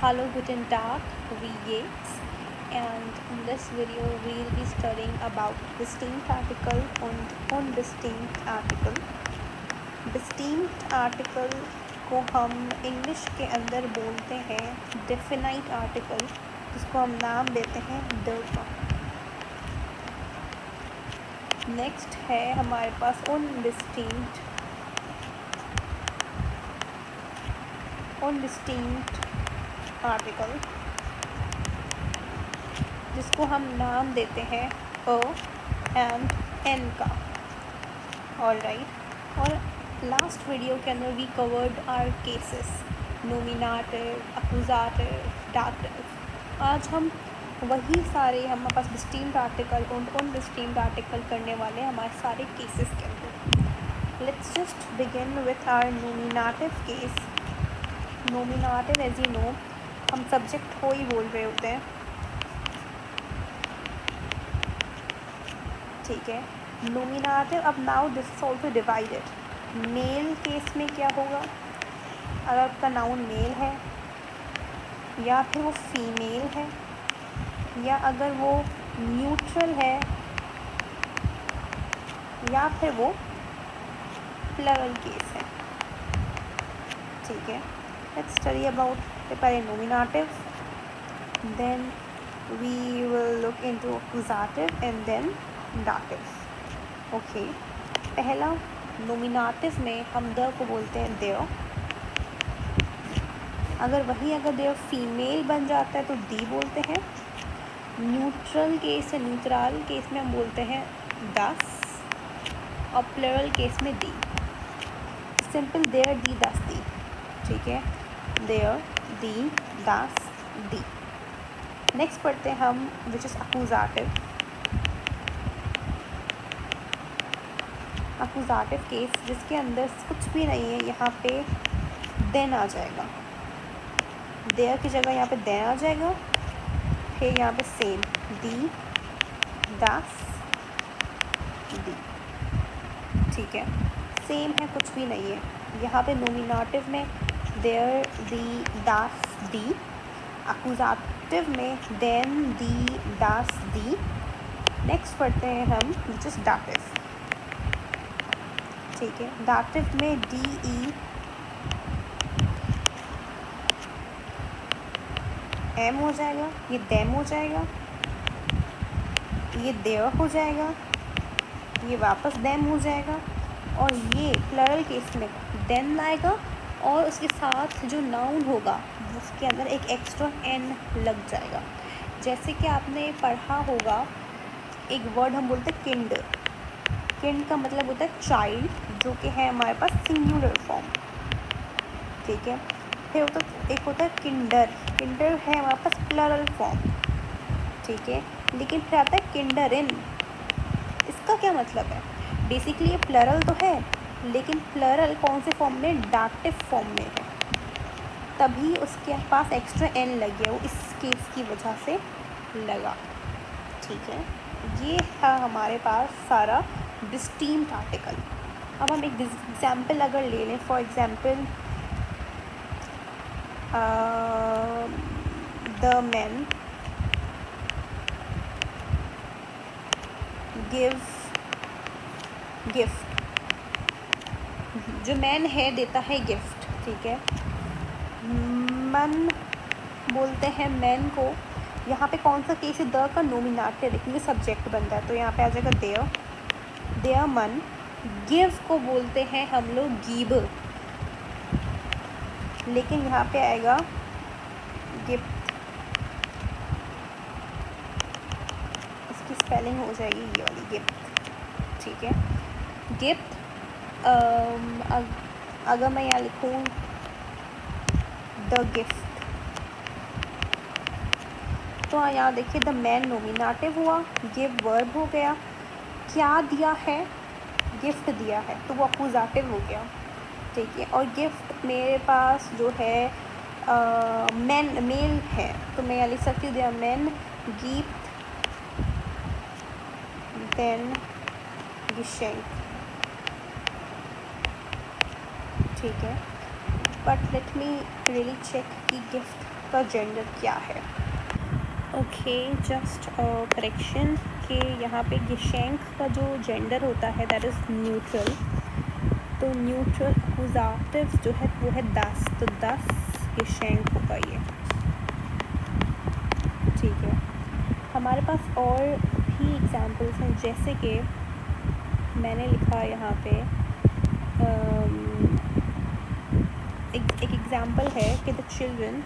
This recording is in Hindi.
Hallo, guten Tag, wie geht's? And in this video we'll be studying about distinct article und undistinct article. Distinct article को हम इंग्लिश के अंदर बोलते हैं डेफिनाइट आर्टिकल, जिसको हम नाम देते हैं द का। नेक्स्ट है हमारे पास undistinct आर्टिकल, जिसको हम नाम देते हैं अ एंड एन का। ऑलराइट, और लास्ट वीडियो के अंदर we covered our cases nominative, accusative, dative. आज हम वही सारे हमारे पास डिस्टिंक्ट आर्टिकल और अनडिस्टिंक्ट आर्टिकल करने वाले हमारे सारे केसेस के अंदर। Let's just begin with our nominative case. Nominative as you know हम सब्जेक्ट को ही बोल रहे होते हैं, ठीक है। नोमिनेटिव, अब now this is also divided. Male case में क्या होगा, अगर आपका नाउन मेल है या फिर वो फीमेल है या अगर वो न्यूट्रल है या फिर वो प्लरल केस है, ठीक है। लेट्स स्टडी अबाउट पहले nominative, then we will look into accusative and then dative. Okay, पहला नोमिनेटिव में हम द को बोलते हैं देयर। अगर देयर फीमेल बन जाता है तो दी बोलते हैं। न्यूट्रल केस है, न्यूट्रल केस में हम बोलते हैं दस, और प्लरल केस में दी। सिंपल देयर, दी, दस, दी, ठीक है। देयर, दी, दस, दी। नेक्स्ट पढ़ते हैं हम which is accusative. Accusative case जिसके अंदर कुछ भी नहीं है, यहाँ पे देन आ जाएगा। देयर की जगह यहाँ पे देन आ जाएगा, फिर यहाँ पे सेम दी, दस, दी, ठीक है। सेम है, कुछ भी नहीं है। यहाँ पे नोमिनेटिव में देयर, दी, दस, दी। एक्यूजेटिव में देन, दी, दस, दी। नेक्स्ट पढ़ते हैं हम विच इज़ डाटिव, ठीक है। डाटिव में डी, ई, एम हो जाएगा, ये देम हो जाएगा, ये देयर हो जाएगा, ये वापस देम हो जाएगा, और ये प्लरल केस में देन आएगा और उसके साथ जो नाउन होगा उसके अंदर एक एक्स्ट्रा एन लग जाएगा। जैसे कि आपने पढ़ा होगा एक वर्ड हम बोलते हैं किंड। किंड का मतलब होता है चाइल्ड, जो कि है हमारे पास सिंगुलर फॉर्म, ठीक है। फिर एक होता है किंडर। किंडर है हमारे पास प्लरल फॉर्म, ठीक है। लेकिन फिर आता है किंडरइन। इसका क्या मतलब है, बेसिकली ये प्लरल तो है, लेकिन प्लरल कौन से फॉर्म में, डाटिव फॉर्म में है, तभी उसके पास एक्स्ट्रा एन लग गया, वो इस केस की वजह से लगा, ठीक है। ये था हमारे पास सारा डिस्टिंक्ट आर्टिकल। अब हम एक एग्जाम्पल अगर ले लें, for example the man give gift. जो मैन है देता है गिफ्ट, ठीक है। मन बोलते हैं मैन को। यहाँ पे कौन सा केस है, द का नोमिनेटिव, क्योंकि सब्जेक्ट बनता है, तो यहाँ पे आ जाएगा देयर, देयर मन। गिव को बोलते हैं हम लोग गिव, लेकिन यहाँ पे आएगा गिफ्ट। इसकी स्पेलिंग हो जाएगी ये वाली, गिफ्ट, ठीक है। गिफ्ट, अगर मैं यहाँ लिखूँ द गिफ्ट, तो यहाँ देखिए द मैन नोमिनेटिव हुआ, गिव वर्ब हो गया, क्या दिया है, गिफ्ट दिया है, तो वो एक्यूजेटिव हो गया, ठीक है। और गिफ्ट मेरे पास जो है मैन, मेल है, तो मैं यहाँ लिख सकती हूँ दिया मैन गिफ्ट देन गिशेंक, ठीक है। But let me really check कि गिफ्ट का जेंडर क्या है। ओके, जस्ट करेक्शन कि यहाँ पे गिशेंक का जो जेंडर होता है दैट इज़ न्यूट्रल। तो न्यूट्रल अक्यूज़ेटिव जो है वो है 10, तो 10 गिशेंक होगा ये। ठीक है, हमारे पास और भी एग्जांपल्स हैं, जैसे कि मैंने लिखा यहाँ पे एक एग्ज़ाम्पल है कि द चिल्ड्रन